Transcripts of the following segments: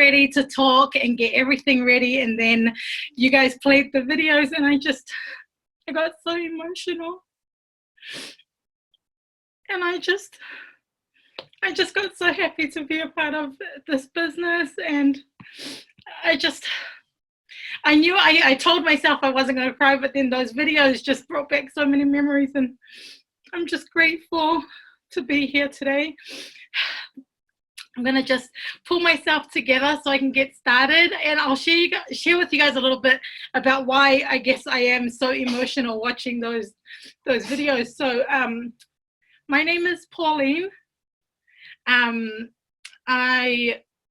ready to talk and get everything ready, and then you guys played the videos, and I got so emotional. And I just got so happy to be a part of this business, and I knew I told myself I wasn't going to cry, but then those videos just brought back so many memories, and I'm just grateful to be here today. I'm going to just pull myself together so I can get started, and I'll share with you guys a little bit about why I guess I am so emotional watching those videos. So my name is Pauline.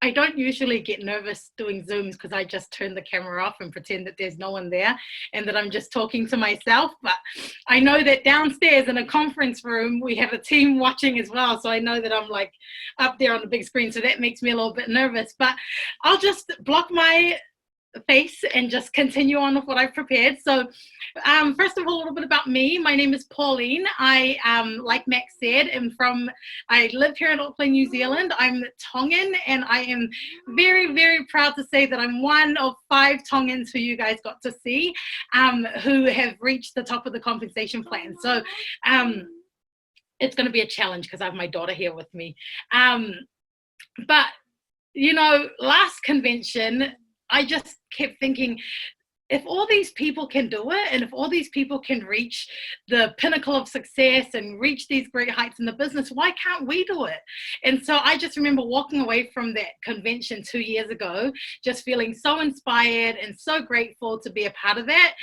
I don't usually get nervous doing Zooms because I just turn the camera off and pretend that there's no one there and that I'm just talking to myself. But I know that downstairs in a conference room, we have a team watching as well. So I know that I'm like up there on the big screen. So that makes me a little bit nervous, but I'll just block my face and just continue on with what I've prepared. So first of all, a little bit about me. My name is Pauline. I, like Max said, I live here in Auckland, New Zealand. I'm Tongan, and I am very, very proud to say that I'm one of 5 Tongans who you guys got to see, who have reached the top of the compensation plan. So it's going to be a challenge because I have my daughter here with me. But, you know, last convention, I just kept thinking, if all these people can do it, and if all these people can reach the pinnacle of success and reach these great heights in the business, why can't we do it? And so I just remember walking away from that convention 2 years ago, just feeling so inspired and so grateful to be a part of that.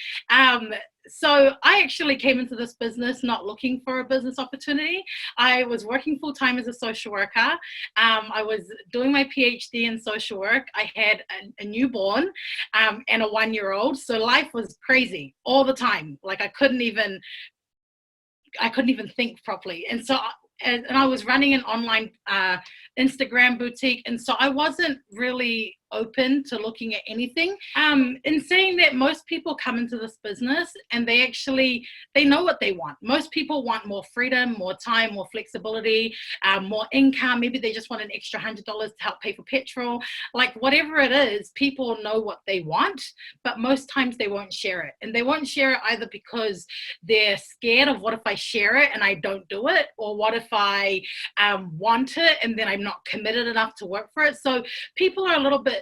So I actually came into this business not looking for a business opportunity. I was working full-time as a social worker. I was doing my PhD in social work. I had a newborn and a 1-year-old. So life was crazy all the time. Like I couldn't even think properly. And so I was running an online Instagram boutique. And so I wasn't really open to looking at anything. In saying that, most people come into this business and they know what they want. Most people want more freedom, more time, more flexibility, more income. Maybe they just want an extra $100 to help pay for petrol. Like whatever it is, people know what they want, but most times they won't share it. And they won't share it either because they're scared of what if I share it and I don't do it, or what if I want it and then I'm not committed enough to work for it. So people are a little bit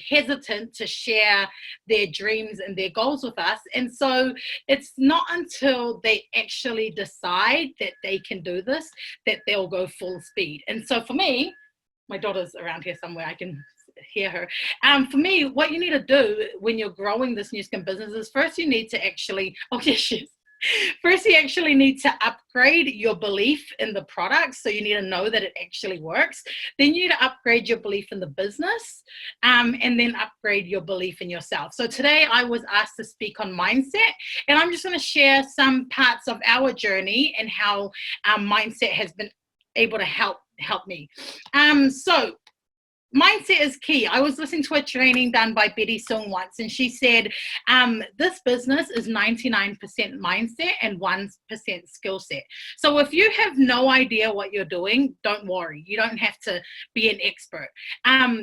hesitant to share their dreams and their goals with us. And so it's not until they actually decide that they can do this that they'll go full speed. And so for me, my daughter's around here somewhere, I can hear her. For me, what you need to do when you're growing this new skin business is first you need to actually, oh yes, she is. First, you actually need to upgrade your belief in the product. So you need to know that it actually works. Then you need to upgrade your belief in the business, and then upgrade your belief in yourself. So today I was asked to speak on mindset, and I'm just going to share some parts of our journey and how mindset has been able to help me. So mindset is key. I was listening to a training done by Betty Sung once, and she said, this business is 99% mindset and 1% skill set. So if you have no idea what you're doing, don't worry. You don't have to be an expert.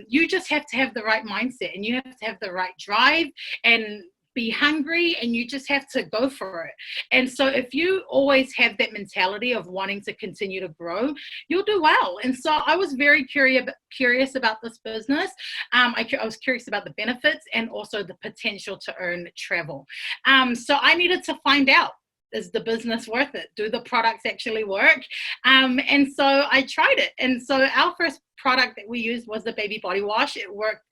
You just have to have the right mindset, and you have to have the right drive and be hungry, and you just have to go for it. And so if you always have that mentality of wanting to continue to grow, you'll do well. And so I was very curious about this business. I was curious about the benefits and also the potential to earn travel. So I needed to find out, is the business worth it? Do the products actually work? And so I tried it. And so our first product that we used was the baby body wash. It worked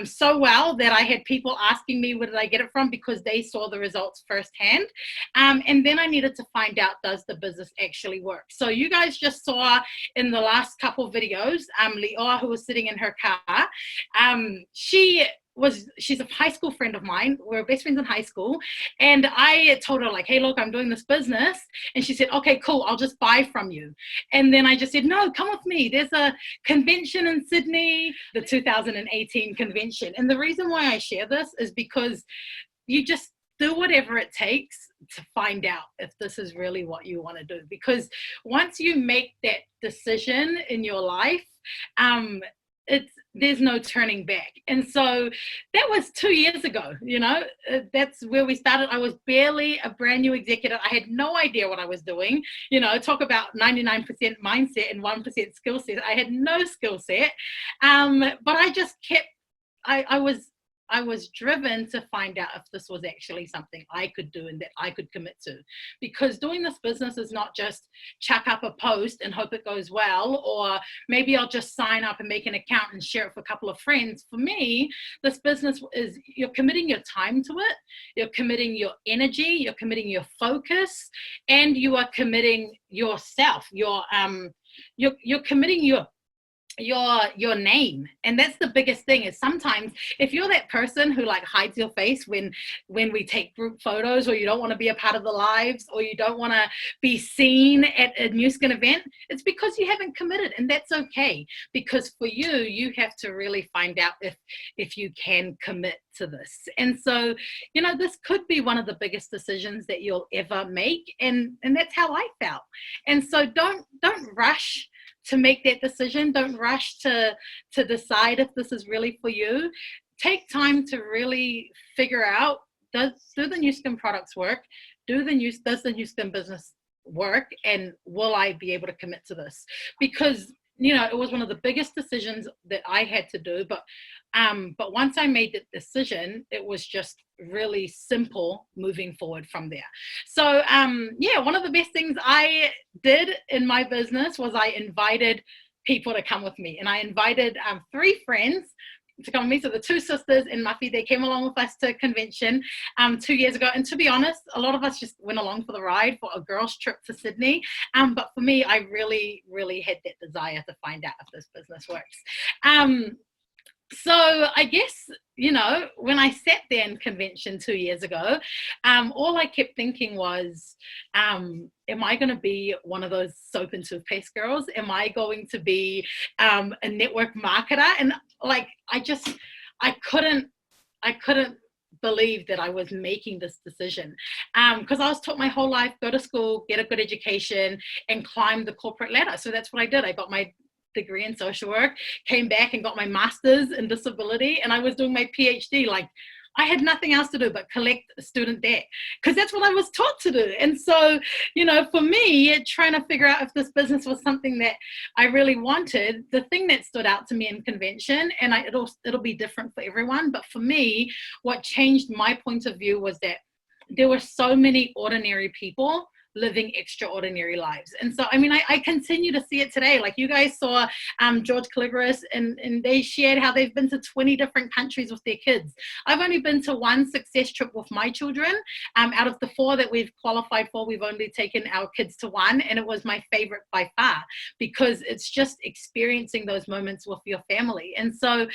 so well that I had people asking me, where did I get it from? Because they saw the results firsthand. And then I needed to find out, does the business actually work? So you guys just saw in the last couple of videos, Leoa, who was sitting in her car, she's a high school friend of mine. We were best friends in high school. And I told her, like, hey, look, I'm doing this business. And she said, okay, cool, I'll just buy from you. And then I just said, no, come with me. There's a convention in Sydney, the 2018 convention. And the reason why I share this is because you just do whatever it takes to find out if this is really what you want to do. Because once you make that decision in your life, there's no turning back. And so that was 2 years ago. That's where we started. I was barely a brand new executive. I had no idea what I was doing. Talk about 99% mindset and 1% skill set. I had no skill set. But I just kept, I was driven to find out if this was actually something I could do and that I could commit to. Because doing this business is not just chuck up a post and hope it goes well, or maybe I'll just sign up and make an account and share it for a couple of friends. For me, this business is, you're committing your time to it, you're committing your energy, you're committing your focus, and you are committing yourself. You're committing your name. And that's the biggest thing, is sometimes if you're that person who like hides your face when we take group photos, or you don't want to be a part of the lives, or you don't want to be seen at a new skin event, it's because you haven't committed. And that's okay, because for you have to really find out if you can commit to this. And so this could be one of the biggest decisions that you'll ever make, and that's how I felt. And so don't rush to make that decision. Don't rush to decide if this is really for you. Take time to really figure out, do the new skin products work? Does the new skin business work? And will I be able to commit to this? Because it was one of the biggest decisions that I had to do. But once I made the decision, it was just really simple moving forward from there. So one of the best things I did in my business was I invited people to come with me. And I invited 3 friends to come with me. So the 2 sisters and Muffy, they came along with us to convention 2 years ago. And to be honest, a lot of us just went along for the ride for a girls' trip to Sydney. But for me, I really, really had that desire to find out if this business works. So I guess, when I sat there in convention 2 years ago, all I kept thinking was, am I going to be one of those soap and toothpaste girls? Am I going to be a network marketer? And like, I couldn't believe that I was making this decision, because I was taught my whole life, go to school, get a good education, and climb the corporate ladder. So that's what I did. I got my degree in social work, came back and got my master's in disability, and I was doing my PhD. Like, I had nothing else to do but collect student debt, because that's what I was taught to do. And so, for me, trying to figure out if this business was something that I really wanted, the thing that stood out to me in convention, and it'll be different for everyone, but for me, what changed my point of view was that there were so many ordinary people living extraordinary lives. And so, I continue to see it today. Like, you guys saw George Caligris, and they shared how they've been to 20 different countries with their kids. I've only been to 1 success trip with my children. Out of the 4 that we've qualified for, we've only taken our kids to 1, and it was my favorite by far, because it's just experiencing those moments with your family. And so,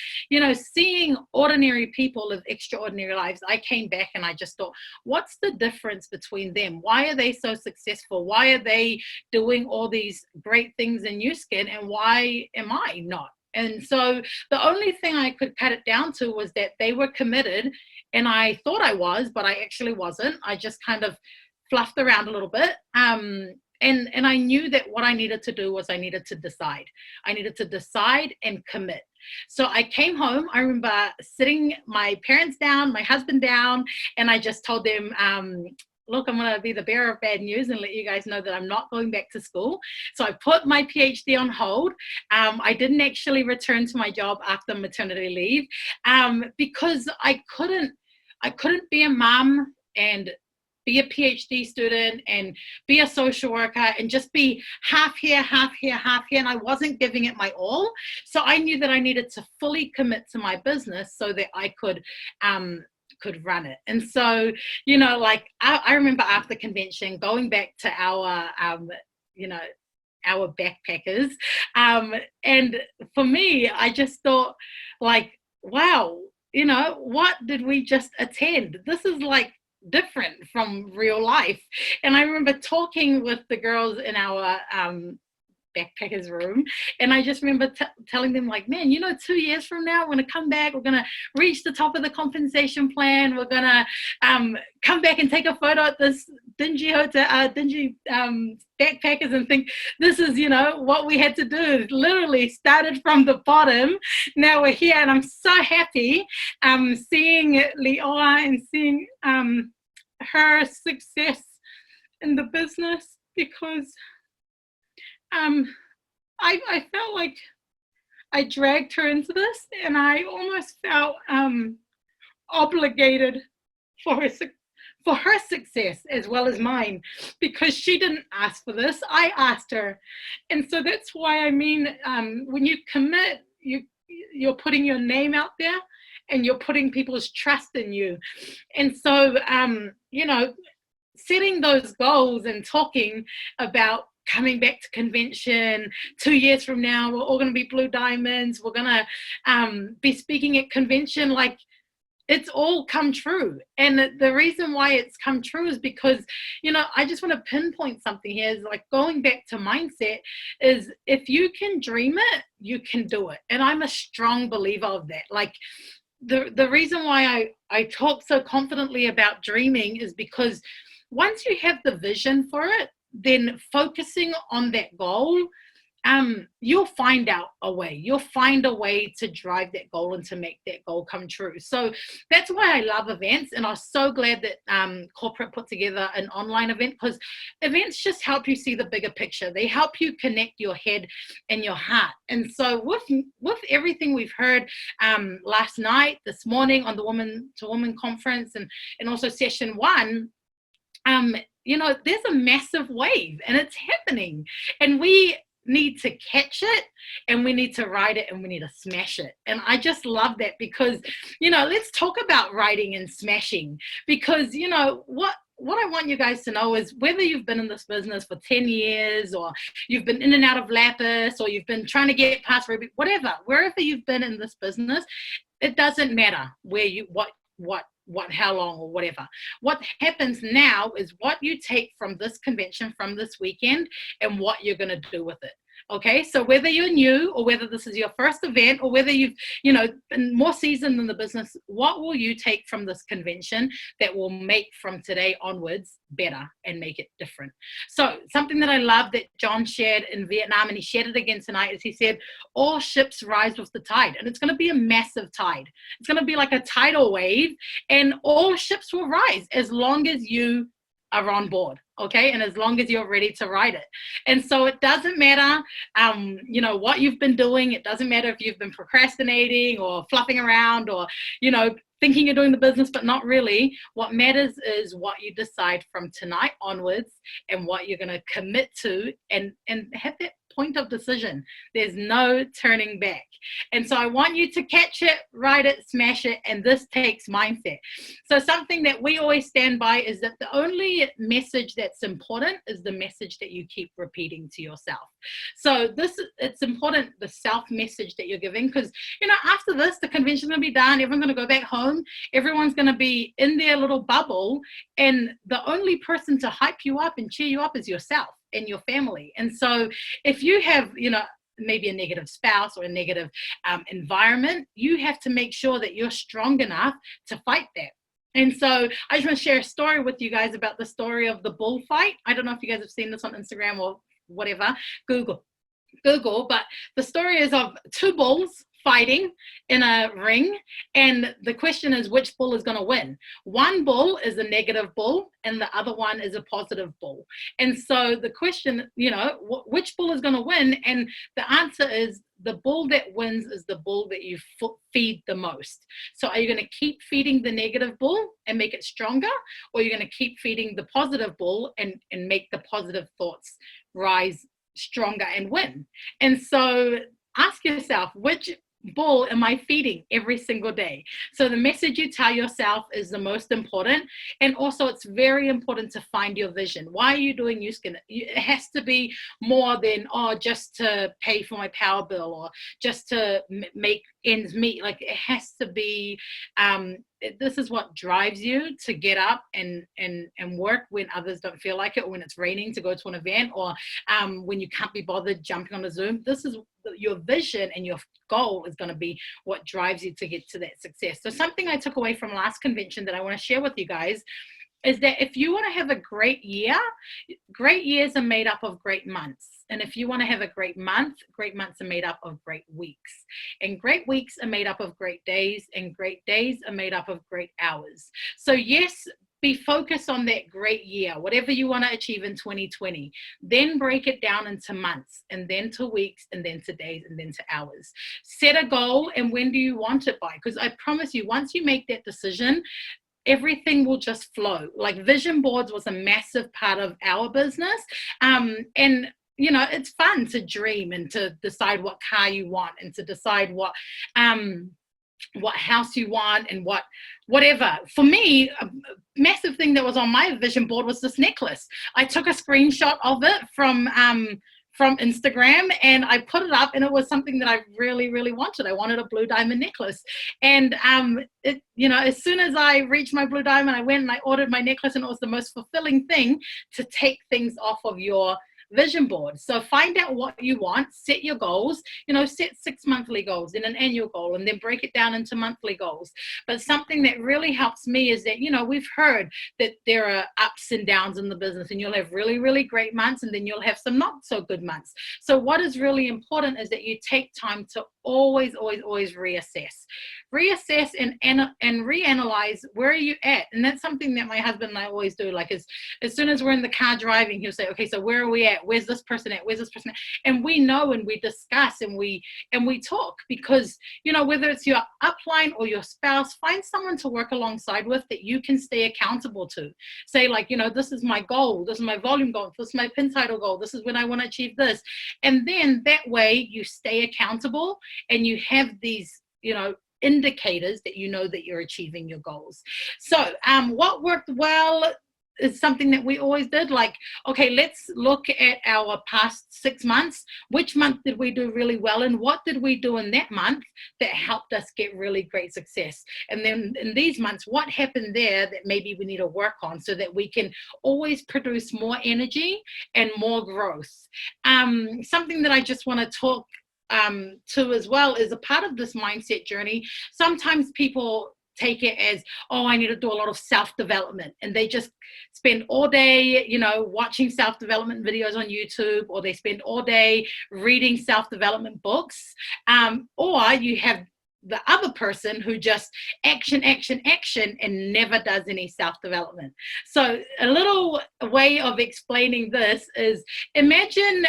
seeing ordinary people live extraordinary lives, I came back and I just thought, what's the difference between them? Why are they so successful? Why are they doing all these great things in new skin, and why am I not? And so the only thing I could cut it down to was that they were committed, and I thought I was, but I actually wasn't. I just kind of fluffed around a little bit. And I knew that what I needed to do was I needed to decide. I needed to decide and commit. So I came home. I remember sitting my parents down, my husband down, and I just told them, look, I'm going to be the bearer of bad news and let you guys know that I'm not going back to school. So I put my PhD on hold. I didn't actually return to my job after maternity leave, because I couldn't be a mom and be a PhD student and be a social worker and just be half here, half here, half here. And I wasn't giving it my all. So I knew that I needed to fully commit to my business so that I could run it. And so, I remember after convention going back to our backpackers. And for me, I just thought, like, wow, what did we just attend? This is like different from real life. And I remember talking with the girls in our backpackers room. And I just remember telling them, like, man, 2 years from now, we're going to come back. We're going to reach the top of the compensation plan. We're going to come back and take a photo at this dingy hotel, backpackers, and think this is, what we had to do. Literally started from the bottom. Now we're here, and I'm so happy seeing Leoa and seeing her success in the business, because I felt like I dragged her into this, and I almost felt obligated for her success as well as mine, because she didn't ask for this. I asked her. And so that's why, when you commit, you're putting your name out there, and you're putting people's trust in you. And so, setting those goals and talking about coming back to convention 2 years from now, we're all going to be Blue Diamonds. We're going to be speaking at convention. Like, it's all come true. And the reason why it's come true is because, I just want to pinpoint something here, is like going back to mindset, is if you can dream it, you can do it. And I'm a strong believer of that. Like, the reason why I talk so confidently about dreaming is because once you have the vision for it, then focusing on that goal, you'll find out a way. You'll find a way to drive that goal and to make that goal come true. So that's why I love events. And I was so glad that corporate put together an online event, because events just help you see the bigger picture. They help you connect your head and your heart. And so with everything we've heard last night, this morning on the Woman to Woman conference, and also session 1, there's a massive wave, and it's happening, and we need to catch it, and we need to ride it, and we need to smash it. And I just love that, because let's talk about riding and smashing, because what I want you guys to know is, whether you've been in this business for 10 years, or you've been in and out of Lapis, or you've been trying to get past Ruby, wherever you've been in this business, it doesn't matter where you, how long or whatever. What happens now is what you take from this convention, from this weekend, and what you're going to do with it. Okay, so whether you're new, or whether this is your first event, or whether you've been more seasoned in the business, what will you take from this convention that will make from today onwards better and make it different? So something that I love that John shared in Vietnam, and he shared it again tonight, is he said, all ships rise with the tide. And it's going to be a massive tide. It's going to be like a tidal wave, and all ships will rise as long as you are on board. Okay, and as long as you're ready to ride it. And so it doesn't matter, what you've been doing. It doesn't matter if you've been procrastinating or fluffing around, or, thinking you're doing the business, but not really. What matters is what you decide from tonight onwards, and what you're going to commit to, and have that point of decision. There's no turning back. And so I want you to catch it, ride it, smash it, and this takes mindset. So something that we always stand by is that the only message that's important is the message that you keep repeating to yourself. So it's important, the self message that you're giving, because after this, the convention's going to be done. Everyone's going to go back home. Everyone's going to be in their little bubble, and the only person to hype you up and cheer you up is yourself and your family. And so if you have maybe a negative spouse or a negative environment, you have to make sure that you're strong enough to fight that. And so I just want to share a story with you guys about the story of the bullfight. I don't know if you guys have seen this on Instagram or whatever, Google, but the story is of two bulls fighting in a ring, and the question is, which bull is going to win? One bull is a negative bull, and the other one is a positive bull. And so the question, which bull is going to win? And the answer is, the bull that wins is the bull that you feed the most. So are you going to keep feeding the negative bull and make it stronger, or are you going to keep feeding the positive bull and make the positive thoughts rise stronger and win? And so ask yourself, which bull am I feeding every single day? So the message you tell yourself is the most important. And also, it's very important to find your vision. Why are you doing Nu Skin? It has to be more than, just to pay for my power bill, or just to make ends meet. Like, it has to be, this is what drives you to get up and work when others don't feel like it, or when it's raining to go to an event, or when you can't be bothered jumping on a Zoom. This is your vision, and your goal is going to be what drives you to get to that success. So something I took away from last convention that I want to share with you guys is that if you want to have a great year, great years are made up of great months. And if you want to have a great months are made up of great weeks. And great weeks are made up of great days, and great days are made up of great hours. So yes, be focused on that great year, whatever you want to achieve in 2020. Then break it down into months, and then to weeks, and then to days, and then to hours. Set a goal, and when do you want it by? Because I promise you, once you make that decision, everything will just flow. Like, vision boards was a massive part of our business. And you know, it's fun to dream and to decide what car you want, and to decide what house you want, and whatever. For me, a massive thing that was on my vision board was this necklace. I took a screenshot of it from Instagram, and I put it up, and it was something that I really, really wanted. I wanted a blue diamond necklace. And it, you know, as soon as I reached my blue diamond, I went and I ordered my necklace, and it was the most fulfilling thing to take things off of your vision board. So find out what you want, set your goals, you know, set 6 monthly goals and an annual goal, and then break it down into monthly goals. But something that really helps me is that, you know, we've heard that there are ups and downs in the business, and you'll have really, really great months, and then you'll have some not so good months. So what is really important is that you take time to always reassess and reanalyze where are you at. And that's something that my husband and I always do. Like, as soon as we're in the car driving, he'll say, okay, so where are we at? Where's this person at? Where's this person at? And we know, and we discuss, and we talk, because, you know, whether it's your upline or your spouse, find someone to work alongside with that you can stay accountable to. Say, like, you know, this is my goal, this is my volume goal, this is my pin title goal, this is when I want to achieve this. And then that way you stay accountable, and you have these, you know, indicators that you know that you're achieving your goals. So what worked well is something that we always did. Like, okay, let's look at our past 6 months. Which month did we do really well, and what did we do in that month that helped us get really great success? And then in these months, what happened there that maybe we need to work on, so that we can always produce more energy and more growth. Something that I just want to talk to as well is a part of this mindset journey. Sometimes people take it as, oh, I need to do a lot of self-development, and they just spend all day, you know, watching self-development videos on YouTube, or they spend all day reading self-development books, or you have the other person who just action, and never does any self-development. So a little way of explaining this is, imagine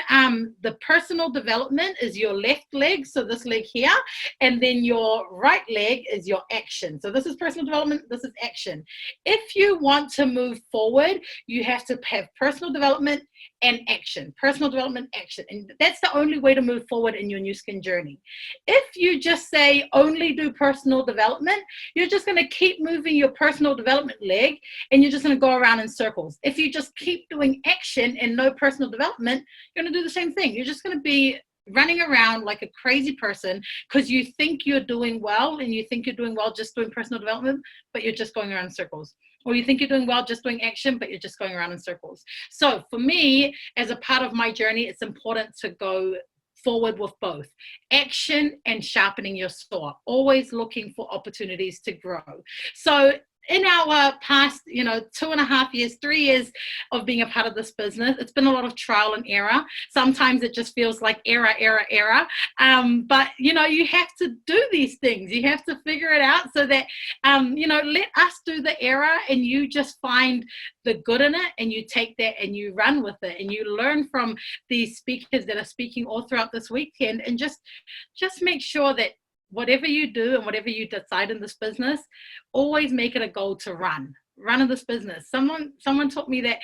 the personal development is your left leg, so this leg here, and then your right leg is your action. So this is personal development, this is action. If you want to move forward, you have to have personal development and action, personal development, action. And that's the only way to move forward in your new skin journey. If you just say only do personal development, you're just going to keep moving your personal development leg, and you're just going to go around in circles. If you just keep doing action and no personal development, you're going to do the same thing. You're just going to be running around like a crazy person, because you think you're doing well, and you think you're doing well just doing personal development, but you're just going around in circles. Or you think you're doing well just doing action, but you're just going around in circles. So for me, as a part of my journey, it's important to go forward with both action and sharpening your saw, always looking for opportunities to grow. So in our past, 2.5 years, 3 years of being a part of this business, it's been a lot of trial and error. Sometimes it just feels like error. But, you have to do these things. You have to figure it out so that, let us do the error, and you just find the good in it, and you take that and you run with it, and you learn from these speakers that are speaking all throughout this weekend, and just make sure that whatever you do and whatever you decide in this business, always make it a goal to run in this business. Someone taught me that,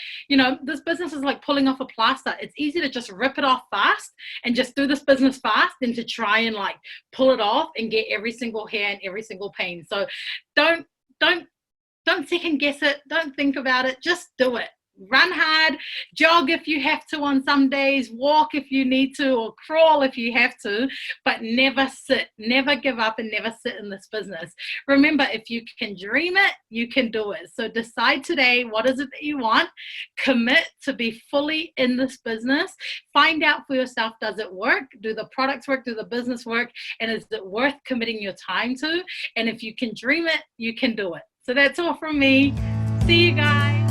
this business is like pulling off a plaster. It's easy to just rip it off fast and just do this business fast than to try and like pull it off and get every single hair and every single pain. So don't second guess it. Don't think about it. Just do it. run hard, jog if you have to on some days, walk if you need to, or crawl if you have to, but never sit, never give up, and never sit in this business. Remember, if you can dream it, you can do it. So decide today, what is it that you want? Commit to be fully in this business. Find out for yourself, does it work? Do the products work? Do the business work? And is it worth committing your time to? And if you can dream it, you can do it. So that's all from me. See you guys.